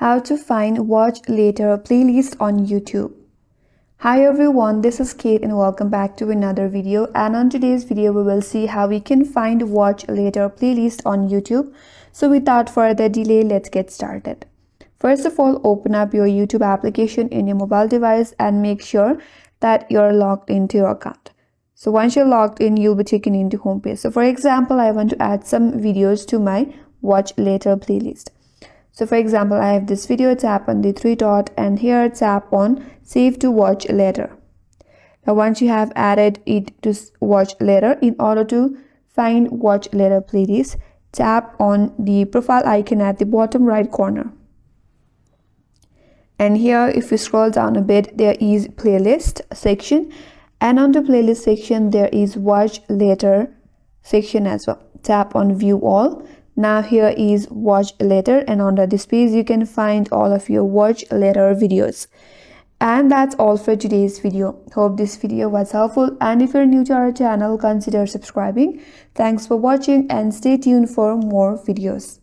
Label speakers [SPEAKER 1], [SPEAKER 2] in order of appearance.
[SPEAKER 1] How to find watch later playlist on YouTube. Hi everyone, this is Kate and welcome back to another video. And on today's video we will see how we can find watch later playlist on YouTube. So without further delay, let's get started. First of all, open up your YouTube application in your mobile device and make sure that you're logged into your account. So once you're logged in, you'll be taken into homepage. So for example, I want to add some videos to my watch later playlist. So for example, I have this video, tap on the three dot and here tap on save to watch later. Now once you have added it to watch later, in order to find watch later playlist, tap on the profile icon at the bottom right corner. And here if you scroll down a bit, there is playlist section, and on the playlist section there is watch later section as well. Tap on view all. Now here is watch later, and under this page you can find all of your watch later videos. And that's all for today's video. Hope this video was helpful, and if you're new to our channel, consider subscribing. Thanks for watching and stay tuned for more videos.